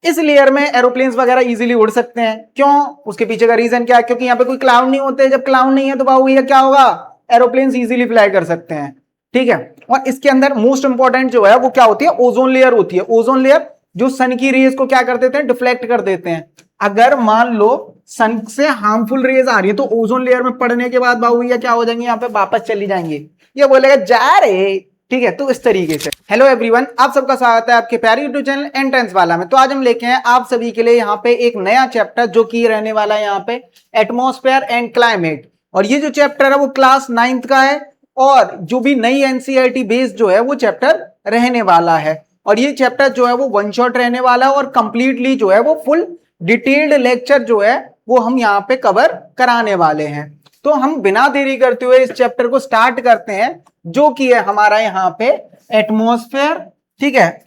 इस लेयर में एरोप्लेन्स वगैरह इजीली उड़ सकते हैं। क्यों? उसके पीछे का रीजन क्या है? क्योंकि यहाँ पे कोई क्लाउड नहीं होते। जब क्लाउड नहीं है तो बाबू भैया क्या होगा? एरोप्लेन्स इजीली फ्लाई कर सकते हैं। ठीक है। और इसके अंदर मोस्ट इंपॉर्टेंट जो है वो क्या होती है? ओजोन लेयर होती है। ओजोन लेयर जो सन की रेज को क्या कर देते हैं? डिफ्लेक्ट कर देते हैं। अगर मान लो सन से हार्मफुल रेज आ रही है तो ओजोन लेयर में पड़ने के बाद बाबू भैया क्या हो जाएंगे? यहाँ पे वापस चली जाएंगे। ये बोलेगा जा रे। ठीक है, तो इस तरीके से। हेलो एवरीवन, आप सबका स्वागत है आपके प्यारे यूट्यूब चैनल एंट्रेंस वाला में। तो आज हम लेके हैं आप सभी के लिए यहाँ पे एक नया चैप्टर जो कि रहने वाला है यहाँ पे एटमॉस्फेयर एंड क्लाइमेट। और ये जो चैप्टर है वो क्लास 9th का है और जो भी नई एनसीईआरटी बेस्ड जो है वो चैप्टर रहने वाला है। और ये चैप्टर जो है वो वन शॉट रहने वाला है और कंप्लीटली जो है वो फुल डिटेल्ड लेक्चर जो है वो हम यहाँ पे कवर कराने वाले हैं। तो हम बिना देरी करते हुए इस चैप्टर को स्टार्ट करते हैं जो कि है हमारा यहाँ पे एटमॉस्फेयर। ठीक है,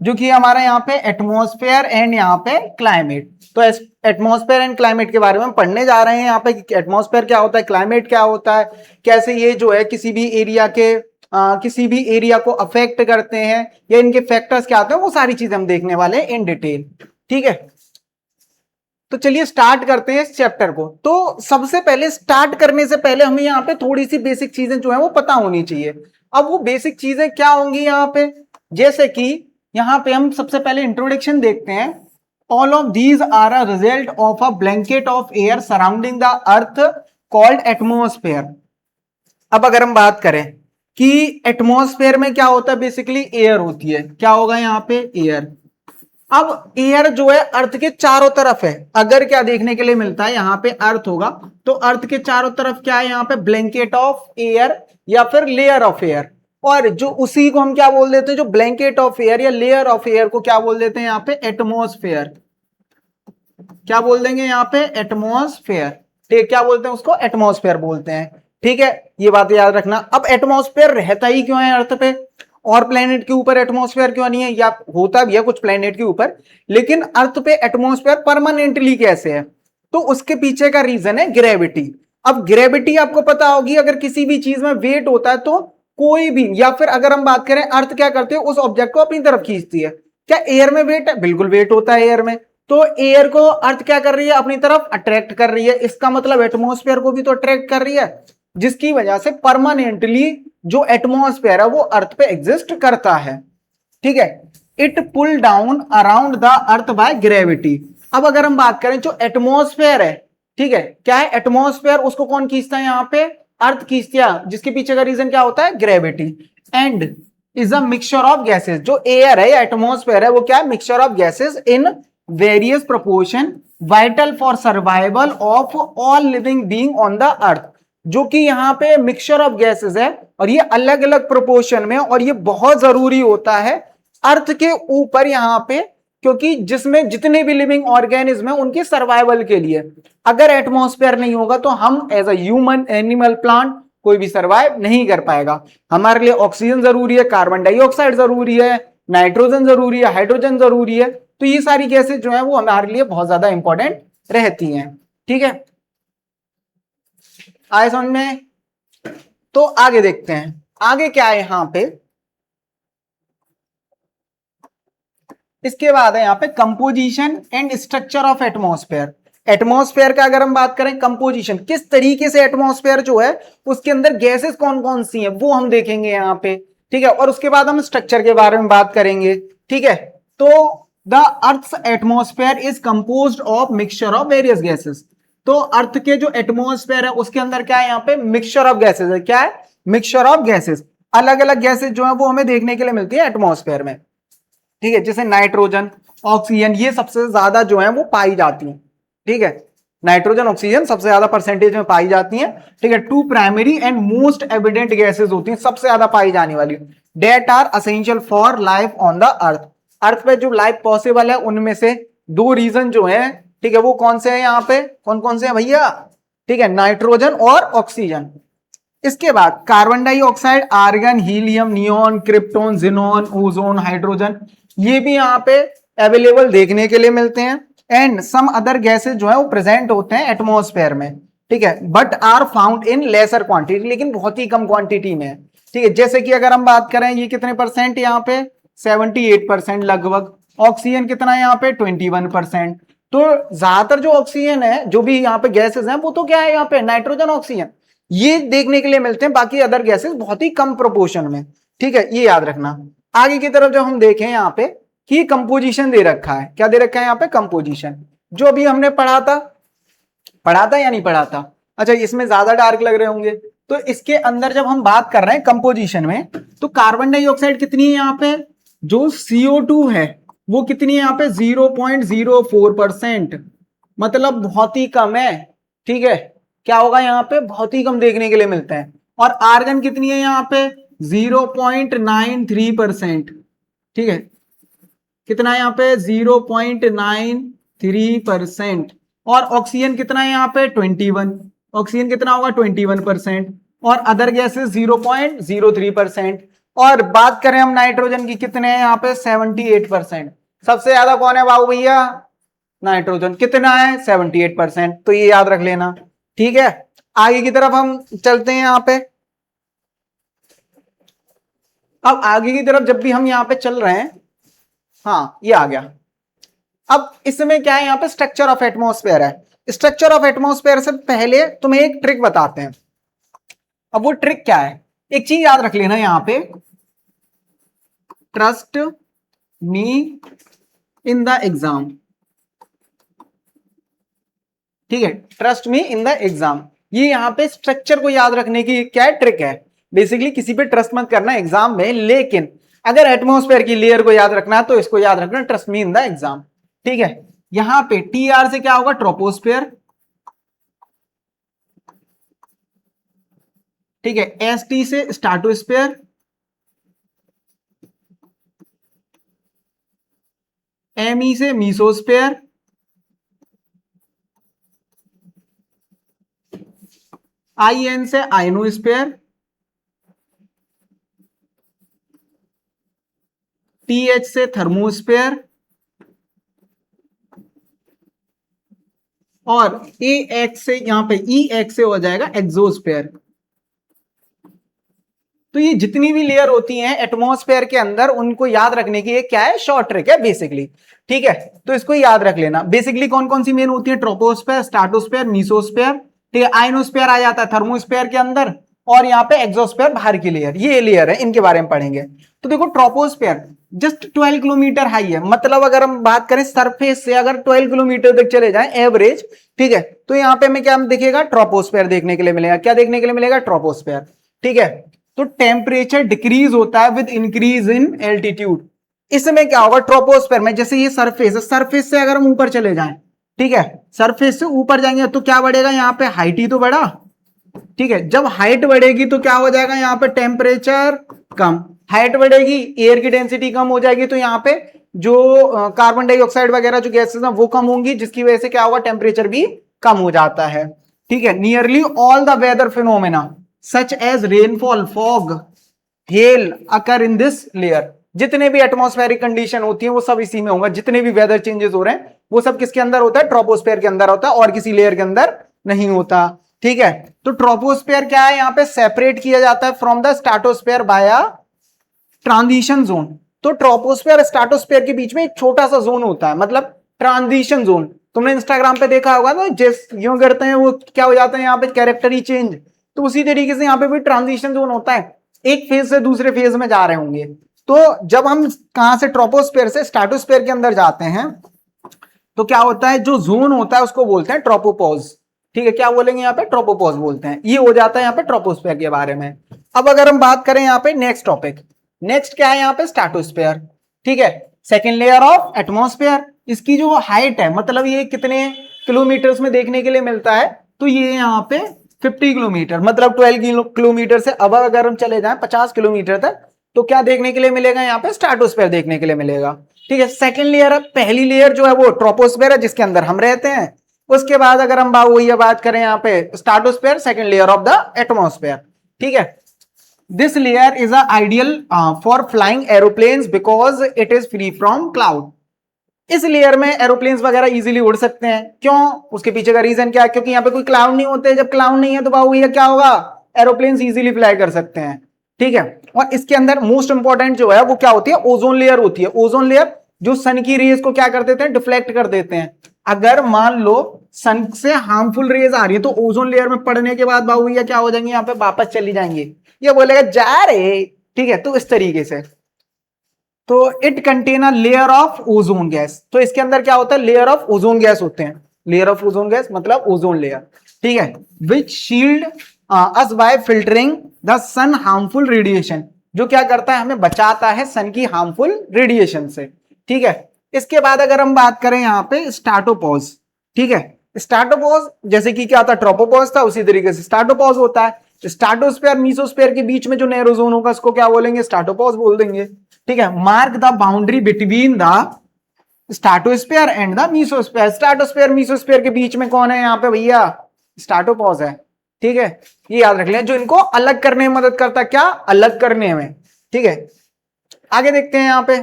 जो कि हमारा यहाँ पे एटमॉस्फेयर एंड यहाँ पे क्लाइमेट। तो एटमॉस्फेयर एंड क्लाइमेट के बारे में हम पढ़ने जा रहे हैं यहाँ पे कि एटमॉस्फेयर क्या होता है, क्लाइमेट क्या होता है, कैसे ये जो है किसी भी एरिया को अफेक्ट करते हैं या इनके फैक्टर्स क्या होते हैं, वो सारी चीजें हम देखने वाले हैं इन डिटेल। ठीक है, तो चलिए स्टार्ट करते हैं इस चैप्टर को। तो सबसे पहले स्टार्ट करने से पहले हमें यहाँ पे थोड़ी सी बेसिक चीजें जो है वो पता होनी चाहिए। अब वो बेसिक चीजें क्या होंगी यहाँ पे? जैसे कि यहाँ पे हम सबसे पहले इंट्रोडक्शन देखते हैं। All of these are a result of a blanket of air surrounding the earth called atmosphere. अब अगर हम बात करें कि एटमॉस्फेयर में क्या होता है, बेसिकली एयर होती है। क्या होगा यहाँ पे? एयर। अब एयर जो है अर्थ के चारों तरफ है। अगर क्या देखने के लिए मिलता है, यहाँ पे अर्थ होगा तो अर्थ के चारों तरफ क्या है? यहाँ पे ब्लैंकेट ऑफ एयर या फिर लेयर ऑफ एयर। और जो उसी को हम क्या बोल देते हैं, जो ब्लैंकेट ऑफ एयर या लेयर ऑफ एयर को क्या बोल देते हैं यहाँ पे? एटमॉस्फेयर। क्या बोल देंगे यहाँ पे? एटमॉस्फेयर। ठीक, क्या बोलते हैं उसको? एटमॉस्फेयर बोलते हैं। ठीक है, ये बात याद रखना। अब एटमॉस्फेयर रहता ही क्यों है अर्थ पे? और प्लेनेट के ऊपर एटमॉस्फेयर क्यों नहीं है? या होता भी है कुछ प्लेनेट के ऊपर, लेकिन अर्थ पे एटमॉस्फेयर परमानेंटली कैसे है? तो उसके पीछे का रीजन है ग्रेविटी। अब ग्रेविटी आपको पता होगी, अगर किसी भी चीज में वेट होता है तो कोई भी, या फिर अगर हम बात करें अर्थ क्या करते हैं, उस ऑब्जेक्ट को अपनी तरफ खींचती है। क्या एयर में वेट है? बिल्कुल वेट होता है एयर में। तो एयर को अर्थ क्या कर रही है? अपनी तरफ अट्रैक्ट कर रही है। इसका मतलब एटमॉस्फेयर को भी तो अट्रैक्ट कर रही है, जिसकी वजह से परमानेंटली जो एटमॉस्फेयर है वो अर्थ पे एग्जिस्ट करता है। ठीक है, it pull down around the earth by gravity. अब अगर हम बात करें जो एटमॉस्फेयर है, ठीक है, क्या है एटमॉस्फेयर? उसको कौन खींचता है यहाँ पे? अर्थ खींचती है, जिसके पीछे का रीजन क्या होता है? Gravity. And is a mixture of gases. जो एयर है या एटमॉस्फेयर है वो क्या है? Mixture of gases in various proportion vital for survival of all living being on the अर्थ। जो कि यहाँ पे मिक्सचर ऑफ गैसेस है और ये अलग अलग प्रोपोर्शन में, और ये बहुत जरूरी होता है अर्थ के ऊपर यहाँ पे, क्योंकि जिसमें जितने भी लिविंग ऑर्गेनिज्म है उनके सर्वाइवल के लिए। अगर एटमॉस्फेयर नहीं होगा तो हम as a human, animal, plant कोई भी सर्वाइव नहीं कर पाएगा। हमारे लिए ऑक्सीजन जरूरी है, कार्बन डाइऑक्साइड जरूरी है, नाइट्रोजन जरूरी है, हाइड्रोजन जरूरी है। तो ये सारी गैसेज जो है वो हमारे लिए बहुत ज्यादा इंपॉर्टेंट रहती हैं। ठीक है, आए समझ में? तो आगे देखते हैं, आगे क्या है यहाँ पे। इसके बाद है यहाँ पे composition and structure of atmosphere. Atmosphere का अगर हम बात करें, कंपोजिशन, किस तरीके से एटमॉस्फेयर जो है उसके अंदर गैसेस कौन कौन सी हैं वो हम देखेंगे यहाँ पे। ठीक है, और उसके बाद हम स्ट्रक्चर के बारे में बात करेंगे। ठीक है, तो the earth's atmosphere is composed of mixture of various gases. तो अर्थ के जो एटमॉस्फेयर है उसके अंदर क्या है? यहाँ पे मिक्सचर ऑफ गैसेस है। क्या है? Mixture of gases. अलग अलग गैसेस जो है वो हमें देखने के लिए मिलती है एटमॉस्फेयर में। ठीक है, जैसे नाइट्रोजन, ऑक्सीजन, ये सबसे ज्यादा जो है वो पाई जाती है। ठीक है, नाइट्रोजन, ऑक्सीजन सबसे ज्यादा परसेंटेज में पाई जाती हैं। ठीक है, two primary and most evident gases होती हैं, सबसे ज्यादा पाई जाने वाली, that are essential for life on the earth. Earth पे जो लाइफ पॉसिबल है उनमें से दो रीजन जो है, ठीक है, वो कौन से हैं यहाँ पे? कौन कौन से हैं भैया? ठीक है, नाइट्रोजन और ऑक्सीजन। इसके बाद carbon dioxide, argon, helium, neon, krypton, xenon, ozone, hydrogen, ये भी यहाँ पे अवेलेबल देखने के लिए मिलते हैं। एंड सम अदर गैसेस जो है वो प्रेजेंट होते हैं एटमॉस्फेयर में। ठीक है, but are found in lesser quantity, लेकिन बहुत ही कम क्वांटिटी में। ठीक है, जैसे कि अगर हम बात करें ये कितने परसेंट यहाँ पे? 78% लगभग। ऑक्सीजन कितना है यहाँ पे 21%। तो ज्यादातर जो ऑक्सीजन है, जो भी यहाँ पे गैसेस हैं, वो तो क्या है यहाँ पे नाइट्रोजन ऑक्सीजन, ये देखने के लिए मिलते हैं, बाकी अदर गैसेस बहुत ही कम प्रोपोर्शन में। ठीक है, ये याद रखना। आगे की तरफ जब हम देखें यहाँ पे कि कंपोजिशन दे रखा है, क्या दे रखा है यहाँ पे कंपोजिशन, जो अभी हमने पढ़ा था या नहीं पढ़ा था? अच्छा, इसमें ज्यादा डार्क लग रहे होंगे। तो इसके अंदर जब हम बात कर रहे हैं कंपोजिशन में, तो कार्बन डाइऑक्साइड कितनी है यहाँ पे, जो CO2 है वो कितनी है यहाँ पे 0.04%, मतलब बहुत ही कम है। ठीक है, क्या होगा यहाँ पे, बहुत ही कम देखने के लिए मिलता है। और आर्गन कितनी है यहाँ पे 0.93%। ठीक है, कितना है यहाँ पे 0.93%। और ऑक्सीजन कितना है यहाँ पे 21, ऑक्सीजन कितना होगा 21%। और अदर गैसेस 0.03%। और बात करें हम नाइट्रोजन की, कितने हैं यहाँ पे 78%। सबसे ज्यादा कौन है बाबू भैया, नाइट्रोजन, कितना है 78%। तो ये याद रख लेना। ठीक है, आगे की तरफ हम चलते हैं यहाँ पे। अब आगे की तरफ जब भी हम यहाँ पे चल रहे हैं, हाँ ये आ गया। अब इसमें क्या है यहाँ पे स्ट्रक्चर ऑफ एटमॉस्फेयर है। स्ट्रक्चर ऑफ एटमॉस्फेयर से पहले तुम्हें एक ट्रिक बताते हैं। अब वो ट्रिक क्या है, एक चीज याद रख लेना यहाँ पे, trust me in the exam. ठीक है, trust me in the exam, ये यहाँ पे स्ट्रक्चर को याद रखने की क्या है, ट्रिक है। बेसिकली किसी पे ट्रस्ट मत करना एग्जाम में, लेकिन अगर एटमॉस्फेयर की लेयर को याद रखना है तो इसको याद रखना, trust me in the exam. ठीक है, यहां पे TR से क्या होगा ट्रोपोस्फेयर। ठीक है, ST से स्ट्रेटोस्फेयर, ME से मीसोस्फेयर, IN से आयनोस्फेयर, TH से थर्मोस्फेयर, और AX से यहां पे EX से हो जाएगा एक्सोस्फेयर। तो ये जितनी भी लेयर होती हैं एटमॉस्फेयर के अंदर, उनको याद रखने की एक क्या है, शॉर्ट ट्रिक है बेसिकली। ठीक है, तो इसको याद रख लेना। बेसिकली कौन कौन सी मेन होती है, ट्रोपोस्फेयर, स्ट्रेटोस्फेयर, मीसोस्फेयर। ठीक है, आयनोस्फेयर आ जाता है थर्मोस्फेयर के अंदर, और यहाँ पे एक्सोस्फेयर बाहर की लेयर, ये लेयर है, इनके बारे में पढ़ेंगे। तो देखो ट्रोपोस्फेयर जस्ट 12 किलोमीटर हाई है, मतलब अगर हम बात करें सरफेस से अगर 12 किलोमीटर तक चले जाएं एवरेज, ठीक है, तो यहाँ पे हमें क्या दिखेगा, ट्रोपोस्फेयर देखने के लिए मिलेगा। क्या देखने के लिए मिलेगा, ट्रोपोस्फेयर। ठीक है, तो टेम्परेचर डिक्रीज होता है विद इंक्रीज इन एल्टीट्यूड। इसमें क्या होगा, ट्रोपोस्फेयर में जैसे ये सरफेस है, सरफेस से अगर हम ऊपर चले जाएं, ठीक है, सरफेस से ऊपर जाएंगे तो क्या बढ़ेगा, यहाँ पे हाइट ही तो बढ़ा। ठीक है, जब हाइट बढ़ेगी तो क्या हो जाएगा, यहाँ पे टेम्परेचर कम, हाइट बढ़ेगी एयर की डेंसिटी कम हो जाएगी, तो यहाँ पे जो कार्बन डाइऑक्साइड वगैरह जो गैसेस हैं वो कम होंगी, जिसकी वजह से क्या होगा, टेम्परेचर भी कम हो जाता है। ठीक है, nearly all the weather phenomena such as rainfall, fog, hail occur in this layer. जितने भी एटमॉस्फेरिक कंडीशन होती है वो सब इसी में होगा। जितने भी वेदर चेंजेस हो रहे हैं वो सब किसके अंदर होता है, ट्रोपोस्फेयर के अंदर होता है, और किसी लेयर के अंदर नहीं होता। ठीक है, तो ट्रोपोस्फेयर क्या है, यहां पे सेपरेट किया जाता है from the stratosphere by transition zone. तो ट्रोपोस्फेयर स्ट्रेटोस्फेयर के बीच में एक छोटा सा जोन होता है, मतलब ट्रांजिशन जोन। तुमने इंस्टाग्राम पे देखा होगा ना, जिस यूं करते हैं वो क्या हो जाता है, यहाँ पे कैरेक्टर ही चेंज। तो उसी तरीके से यहाँ पे भी ट्रांजिशन जोन होता है, एक फेज से दूसरे फेज में जा रहे होंगे। तो जब हम कहां से, ट्रोपोस्फेयर से स्ट्रेटोस्फेयर के अंदर जाते हैं, तो क्या होता है, जो जोन होता है उसको बोलते हैं ट्रोपोपॉज। ठीक है, क्या बोलेंगे यहाँ पे, ट्रोपोपॉज बोलते हैं। ये हो जाता है यहाँ पे ट्रोपोस्फेयर के बारे में। अब अगर हम बात करें यहाँ पे नेक्स्ट टॉपिक, नेक्स्ट क्या है यहाँ पे, स्ट्रेटोस्फेयर। ठीक है, सेकेंड लेयर ऑफ एटमॉस्फेयर। इसकी जो हाइट है, मतलब ये कितने किलोमीटर्स में देखने के लिए मिलता है, तो ये यहाँ पे 50 किलोमीटर, मतलब 12 किलोमीटर से अब अगर हम चले जाएं 50 किलोमीटर तक, तो क्या देखने के लिए मिलेगा, यहाँ पे स्ट्रेटोस्फेयर देखने के लिए मिलेगा। ठीक है, सेकंड लेयर है, पहली लेयर जो है वो ट्रोपोस्फेयर है जिसके अंदर हम रहते हैं। उसके बाद अगर हम वही बात करें यहाँ पे stratosphere, second layer of the atmosphere. ठीक है, this layer is ideal for flying aeroplanes because it is free from cloud. इस लेयर में एरोप्लेन्स वगैरह इजीली उड़ सकते हैं। क्यों, उसके पीछे का रीजन क्या है, क्योंकि यहाँ पे कोई क्लाउड नहीं होते। जब क्लाउड नहीं है तो बाबू भैया क्या होगा, एरोप्लेन्स इजीली फ्लाई कर सकते हैं। ठीक है, और इसके अंदर मोस्ट इंपॉर्टेंट जो है वो क्या होती है, ओजोन लेयर होती है। ओजोन लेयर जो सन की रेज को क्या कर देते हैं, डिफ्लेक्ट कर देते हैं। अगर मान लो सन से हार्मफुल रेज आ रही है तो ओजोन लेयर में पड़ने के बाद बाबू भैया क्या हो जाएंगे, यहाँ पे वापस चली जाएंगे, ये बोलेगा जा रे, ठीक है। तो इस तरीके से, तो it contain a layer of ozone gas, तो इसके अंदर क्या होता है, लेयर ऑफ ओजोन गैस होते हैं। लेयर ऑफ ओजोन गैस मतलब ओजोन लेयर, ठीक है। Which shield us by filtering the sun harmful radiation, जो क्या करता है, हमें बचाता है सन की हार्मफुल रेडिएशन से, ठीक है। इसके बाद अगर हम बात करें यहाँ पे स्टार्टोपॉज, ठीक है। स्टार्टोपॉज जैसे कि क्या था, ट्रोपोपॉज था, उसी तरीके से स्टार्टोपॉज होता है। स्टार्टोस्फीयर मीसोस्फीयर के बीच में जो नैरो जोन होगा उसको क्या बोलेंगे, स्टार्टोपॉज बोल देंगे, ठीक है। Mark the boundary between the stratosphere and the mesosphere, stratosphere mesosphere के बीच में कौन है यहाँ पे भैया, स्टार्टोपॉज है, ठीक है। ये याद रख लें, जो इनको अलग करने में मदद करता है, क्या अलग करने में, ठीक है। आगे देखते हैं यहाँ पे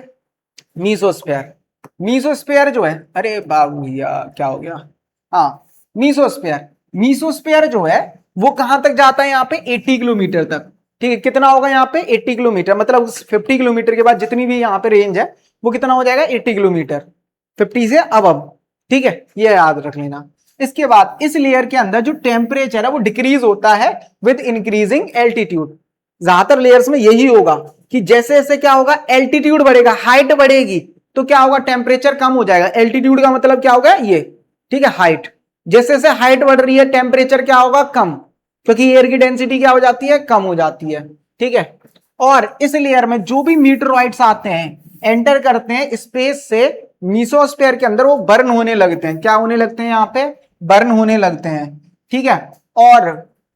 मीसोस्फीयर। मीसोस्फीयर जो है, अरे बाबू भैया क्या हो गया, हाँ मीसोस्फीयर, मीसोस्फीयर जो है वो कहां तक जाता है, यहाँ पे 80 किलोमीटर तक, ठीक है। कितना होगा यहाँ पे 80 किलोमीटर, मतलब 50 किलोमीटर के बाद जितनी भी यहाँ पे रेंज है वो कितना हो जाएगा 80 किलोमीटर, 50 से अब, ठीक है, ये याद रख लेना। इसके बाद इस लेयर के अंदर जो टेम्परेचर है वो डिक्रीज होता है विद इंक्रीजिंग एल्टीट्यूड। ज्यादातर लेयर्स में यही होगा कि जैसे जैसे क्या होगा, एल्टीट्यूड बढ़ेगा, हाइट बढ़ेगी, तो क्या होगा, टेम्परेचर कम हो जाएगा। एल्टीट्यूड का मतलब क्या होगा, ये, ठीक है, हाइट। जैसे जैसे हाइट बढ़ रही है टेम्परेचर क्या होगा, कम, क्योंकि एयर की डेंसिटी क्या हो जाती है, कम हो जाती है, ठीक है। और इस लेयर में जो भी मीटरॉइड्स आते हैं, एंटर करते हैं स्पेस से मीसोस्फीयर के अंदर, वो बर्न होने लगते हैं, क्या होने लगते हैं, यहाँ पे बर्न होने लगते हैं, ठीक है। और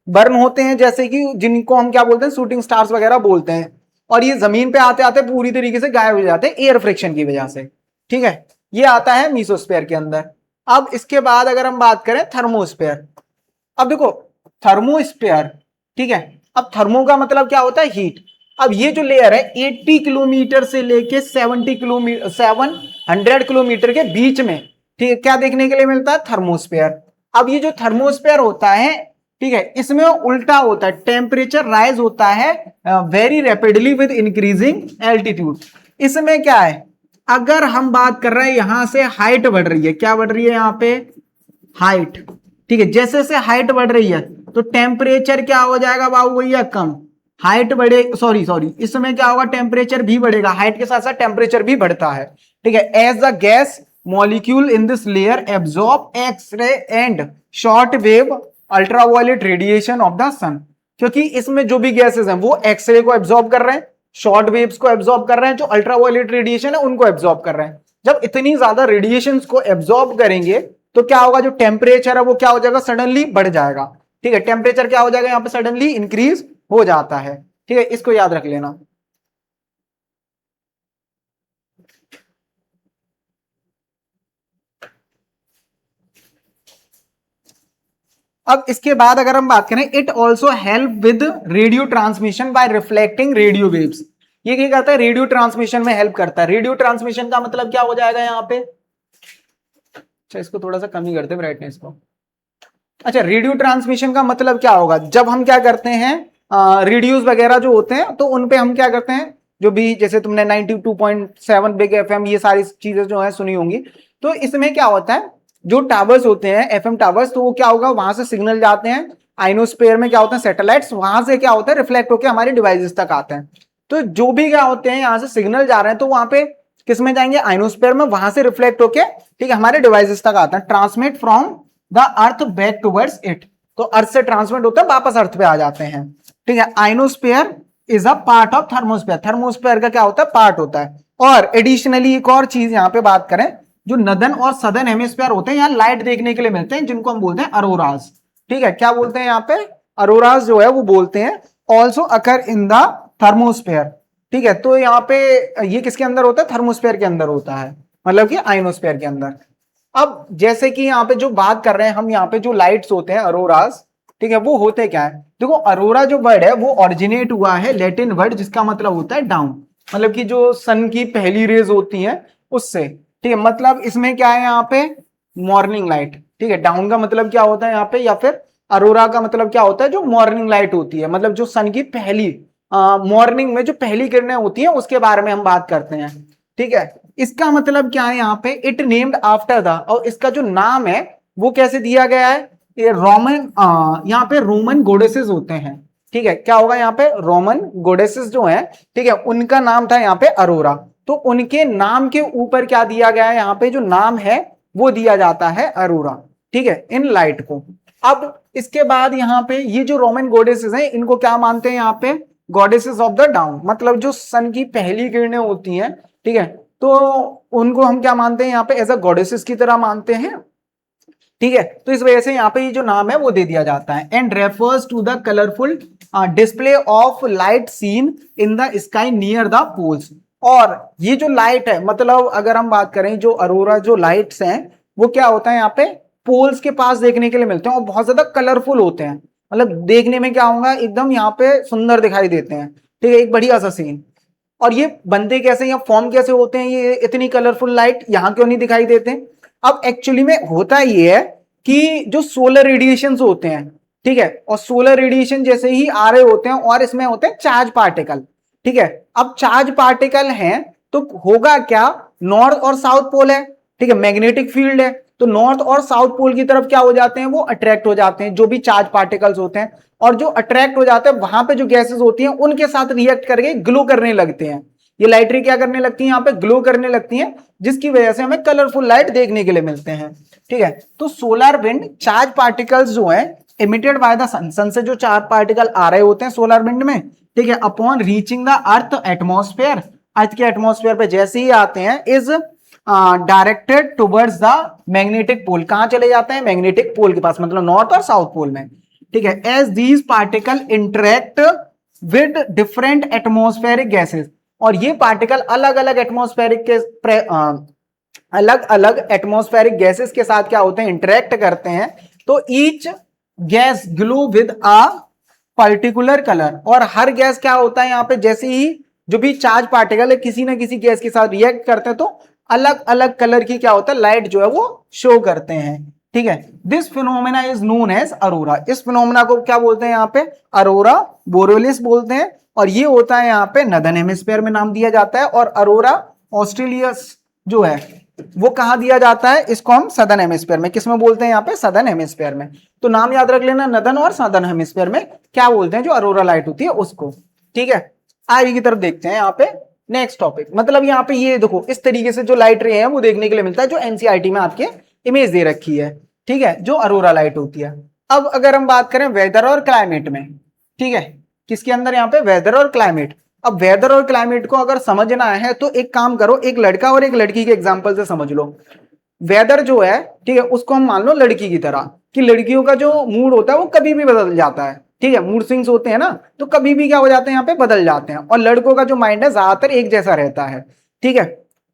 बर्न होते हैं जैसे कि जिनको हम क्या बोलते हैं, शूटिंग स्टार्स वगैरह बोलते हैं। और ये जमीन पे आते आते पूरी तरीके से गायब हो जाते हैं एयर फ्रिक्शन की वजह से, ठीक है। ये आता है मीसोस्फीयर के अंदर। अब इसके बाद अगर हम बात करें थर्मोस्फीयर, अब देखो थर्मोस्फीयर, ठीक है। अब थर्मो का मतलब क्या होता है, हीट। अब ये जो लेयर है 80 किलोमीटर से लेके 70 किलोमीटर 700 किलोमीटर के बीच में, ठीक है, क्या देखने के लिए मिलता है, थर्मोस्फीयर। अब ये जो थर्मोस्फीयर होता है, ठीक है, इसमें उल्टा होता है, टेम्परेचर राइज होता है very rapidly with increasing altitude. इसमें क्या है, अगर हम बात कर रहे हैं यहां से हाइट बढ़ रही है, क्या बढ़ रही है यहाँ पे, हाइट, ठीक है। जैसे जैसे हाइट बढ़ रही है तो टेम्परेचर क्या हो जाएगा बाबू भैया, कम। हाइट बढ़े, सॉरी सॉरी, इसमें क्या होगा, टेम्परेचर भी बढ़ेगा, हाइट के साथ साथ टेम्परेचर भी बढ़ता है, ठीक है। As the gas molecule in this layer absorb X ray and short wave ultraviolet radiation of the sun, क्योंकि इसमें जो भी गैसेस हैं वो एक्सरे को एब्जॉर्ब कर रहे हैं, शॉर्ट वेव्स को एब्जॉर्ब कर रहे हैं, जो अल्ट्रावायलेट रेडिएशन है उनको एब्जॉर्ब कर रहे हैं। जब इतनी ज्यादा रेडिएशंस को एब्जॉर्ब करेंगे तो क्या होगा, जो टेम्परेचर है वो क्या हो जाएगा, सडनली बढ़ जाएगा, ठीक है। टेम्परेचर क्या हो जाएगा, यहाँ पे सडनली इंक्रीज हो जाता है, ठीक है। इसको याद रख लेना। अब इसके बाद अगर हम बात करें, it also help with radio transmission by reflecting radio waves. ये क्या करता है, रेडियो ट्रांसमिशन में हेल्प करता है। रेडियो ट्रांसमिशन का मतलब क्या हो जाएगा यहाँ पे, अच्छा इसको थोड़ा सा कम ही करते ब्राइटनेस को। अच्छा, रेडियो ट्रांसमिशन का मतलब क्या होगा, जब हम क्या करते हैं, रेडियोस वगैरह जो होते हैं तो उन पे हम क्या करते हैं, जो भी जैसे तुमने 92.7 बिग एफएम ये सारी चीजें जो है सुनी होंगी, तो इसमें क्या होता है, जो टावर्स होते हैं एफएम टावर्स, तो वो क्या होगा, वहां से सिग्नल जाते हैं आइनोस्फेयर में, क्या होता है सैटेलाइट्स, वहां से क्या होता है रिफ्लेक्ट होकर हमारे डिवाइसेस तक आते हैं। तो जो भी क्या होते हैं यहाँ से सिग्नल जा रहे हैं तो वहां पे किस में जाएंगे, आइनोस्फेयर में, वहां से रिफ्लेक्ट होके, ठीक है, हमारे डिवाइसेस तक आते हैं। Transmit from the earth back towards it, तो अर्थ से ट्रांसमिट होता है वापस अर्थ पे आ जाते हैं, ठीक है। Ionosphere is a part of thermosphere, thermosphere का क्या होता है, पार्ट होता है। और एडिशनली एक और चीज यहाँ पे बात करें, जो नदन और सदर्न हेमिस्फीयर होते हैं, यहाँ लाइट देखने के लिए मिलते हैं, जिनको हम बोलते हैं अरोराज, ठीक है। क्या बोलते हैं यहाँ पे, अरोराज जो है वो बोलते हैं। Also occur in the thermosphere, ठीक है। तो यहाँ पे ये किसके अंदर होता है, थर्मोस्फेयर के अंदर होता है, मतलब कि आइनोस्फेयर के अंदर। अब जैसे कि यहाँ पे जो बात कर रहे हैं हम, यहाँ पे जो लाइट्स होते हैं अरोरास, ठीक है, वो होते क्या है, देखो अरोरा जो वर्ड है वो ऑरिजिनेट हुआ है लैटिन वर्ड जिसका मतलब होता है डाउन, मतलब कि जो सन की पहली रेज होती हैं उससे, ठीक है। मतलब इसमें क्या है यहाँ पे, मॉर्निंग लाइट, ठीक है। डाउन का मतलब क्या होता है यहाँ पे, या फिर अरोरा का मतलब क्या होता है, जो मॉर्निंग लाइट होती है, मतलब जो सन की पहली मॉर्निंग में जो पहली किरणें होती हैं उसके बारे में हम बात करते हैं, ठीक है। इसका मतलब क्या है यहाँ पे, इट नेम्ड आफ्टर द, और इसका जो नाम है वो कैसे दिया गया है, ये रोमन, यहाँ पे रोमन गोडेसेस होते हैं, ठीक है, क्या होगा यहाँ पे, रोमन गोडेसेस जो है, ठीक है, उनका नाम था यहाँ पे अरोरा, तो उनके नाम के ऊपर क्या दिया गया है, यहाँ पे जो नाम है वो दिया जाता है अरोरा, ठीक है, इन लाइट को। अब इसके बाद यहाँ पे ये जो रोमन गॉडेसेस हैं इनको क्या मानते हैं यहाँ पे, गॉडेसेस ऑफ द डाउन, मतलब जो सन की पहली किरणें होती हैं, ठीक है, तो उनको हम क्या मानते हैं यहाँ पे, एज अ गॉडेसेस की तरह मानते हैं, ठीक है, तो इस वजह से यहाँ पे ये जो नाम है वो दे दिया जाता है। And refers to the colourful display of light seen in the sky near the poles. और ये जो लाइट है, मतलब अगर हम बात करें जो अरोरा जो लाइट्स हैं वो क्या होता है यहाँ पे पोल्स के पास देखने के लिए मिलते हैं और बहुत ज्यादा कलरफुल होते हैं, मतलब देखने में क्या होगा, एकदम यहाँ पे सुंदर दिखाई देते हैं, ठीक है, एक बढ़िया सा सीन। और ये बनते कैसे या फॉर्म कैसे होते हैं, ये इतनी कलरफुल लाइट यहाँ क्यों नहीं दिखाई देते। अब एक्चुअली में होता ये है कि जो सोलर रेडिएशन होते हैं, ठीक है, और सोलर रेडिएशन जैसे ही आ रहे होते हैं और इसमें होते हैं चार्ज पार्टिकल, ठीक है, अब चार्ज पार्टिकल हैं तो होगा क्या, नॉर्थ और साउथ पोल है, ठीक है, मैग्नेटिक फील्ड है, तो नॉर्थ और साउथ पोल की तरफ क्या हो जाते हैं, वो अट्रैक्ट हो जाते हैं जो भी चार्ज पार्टिकल्स होते हैं, और जो अट्रैक्ट हो जाते हैं वहां पे जो गैसेस होती हैं उनके साथ रिएक्ट करके ग्लो करने लगते हैं, ये लाइट रे क्या करने लगती है, यहाँ पे ग्लो करने लगती हैं, जिसकी वजह से हमें कलरफुल लाइट देखने के लिए मिलते हैं, ठीक है। तो सोलर विंड चार्ज पार्टिकल्स जो है इमिटेड बाय द सन, सन से जो चार्ज पार्टिकल आ रहे होते हैं सोलर विंड में, ठीक है, upon reaching the earth atmosphere, earth के एटमॉस्फेयर पे जैसे ही आते हैं, is directed towards the magnetic pole, कहां चले जाते हैं, मैग्नेटिक पोल के पास, मतलब नॉर्थ और साउथ पोल में, ठीक है। As these particle interact with different atmospheric gases, और ये पार्टिकल अलग अलग एटमॉस्फेरिक के अलग अलग एटमॉस्फेरिक गैसेस के साथ क्या होते हैं, इंटरेक्ट करते हैं, तो each gas glow with a particular colour, और हर गैस क्या होता है यहाँ पे, जैसे ही जो भी चार्ज पार्टिकल है किसी ना किसी गैस के साथ रिएक्ट करते हैं तो अलग अलग कलर की क्या होता है, लाइट जो है वो शो करते हैं, ठीक है। This phenomena is known as aurora, इस फिनोमेना को क्या बोलते हैं यहाँ पे, अरोरा बोरेलिस बोलते हैं, और ये होता है यहाँ पे नदर्न हेमिस्फीयर में नाम दिया जाता है, और अरोरा ऑस्ट्रेलियस जो है वो कहां दिया जाता है, इसको हम सदर्न हेमिस्फीयर में, किसमें बोलते हैं यहाँ पे, सदर्न हेमिस्फीयर में, तो नाम याद रख लेना, नदर्न और सदर्न हेमिस्फीयर में क्या बोलते हैं जो अरोरा लाइट होती है उसको, ठीक है। आगे की तरफ देखते हैं यहाँ पे नेक्स्ट टॉपिक, मतलब यहाँ पे ये देखो इस तरीके से जो लाइट रे है वो देखने के लिए मिलता है, जो एनसीईआरटी में आपके इमेज दे रखी है, ठीक है, जो अरोरा लाइट होती है। अब अगर हम बात करें वेदर और क्लाइमेट में, ठीक है, किसके अंदर यहाँ पे, वेदर और क्लाइमेट। अब वेदर और क्लाइमेट को अगर समझना है तो एक काम करो, एक लड़का और एक लड़की के एग्जांपल से समझ लो। वेदर जो है, ठीक है, उसको हम मान लो लड़की की तरह, कि लड़कियों का जो मूड होता है वो कभी भी बदल जाता है, ठीक है, मूड स्विंग्स होते हैं ना, तो कभी भी क्या हो जाते हैं यहाँ पे, बदल जाते हैं, और लड़कों का जो माइंड है ज्यादातर एक जैसा रहता है, ठीक है।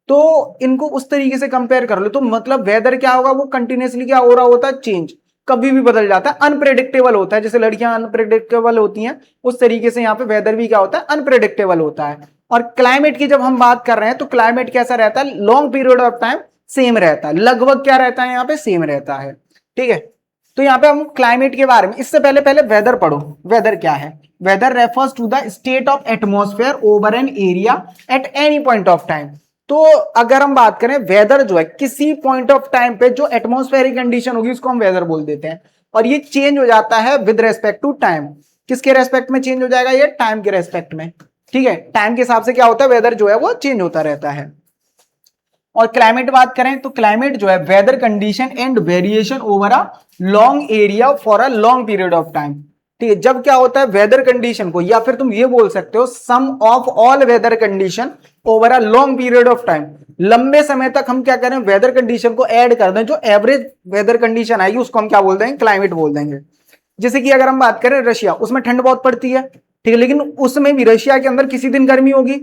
तो इनको उस तरीके से कंपेयर कर लो, तो मतलब वेदर क्या होगा, वो कंटिन्यूसली क्या हो रहा होता है, चेंज, कभी भी बदल जाता है, अनप्रेडिक्टेबल होता है, जैसे लड़कियां अनप्रेडिक्टेबल होती हैं उस तरीके से यहाँ पे वेदर भी क्या होता है, अनप्रेडिक्टेबल होता है। और क्लाइमेट की जब हम बात कर रहे हैं तो क्लाइमेट कैसा रहता है, long period of time same रहता है, लगभग क्या रहता है यहाँ पे, सेम रहता है, ठीक है। तो यहाँ पे हम क्लाइमेट के बारे में, इससे पहले पहले वेदर पढ़ो, वेदर क्या है, weather refers to the state of atmosphere over an area at any point of time. तो अगर हम बात करें वेदर जो है किसी पॉइंट ऑफ टाइम पे जो एटमॉस्फेरिक कंडीशन होगी उसको हम वेदर बोल देते हैं, और ये चेंज हो जाता है विद रेस्पेक्ट टू टाइम, किसके रेस्पेक्ट में चेंज हो जाएगा, ये टाइम के रेस्पेक्ट में, ठीक है, टाइम के हिसाब से क्या होता है, वेदर जो है वो चेंज होता रहता है। और क्लाइमेट बात करें तो क्लाइमेट जो है weather condition and variation over a long area for a long period of time, ठीक है, जब क्या होता है वेदर कंडीशन को, या फिर तुम ये बोल सकते हो sum of all weather condition over a long period of time, लंबे समय तक हम क्या करें, वेदर कंडीशन को ऐड कर दें, जो एवरेज वेदर कंडीशन आएगी उसको हम क्या बोल देंगे, क्लाइमेट बोल देंगे। जैसे कि अगर हम बात करें रशिया, उसमें ठंड बहुत पड़ती है, ठीक है, लेकिन उसमें भी रशिया के अंदर किसी दिन गर्मी होगी,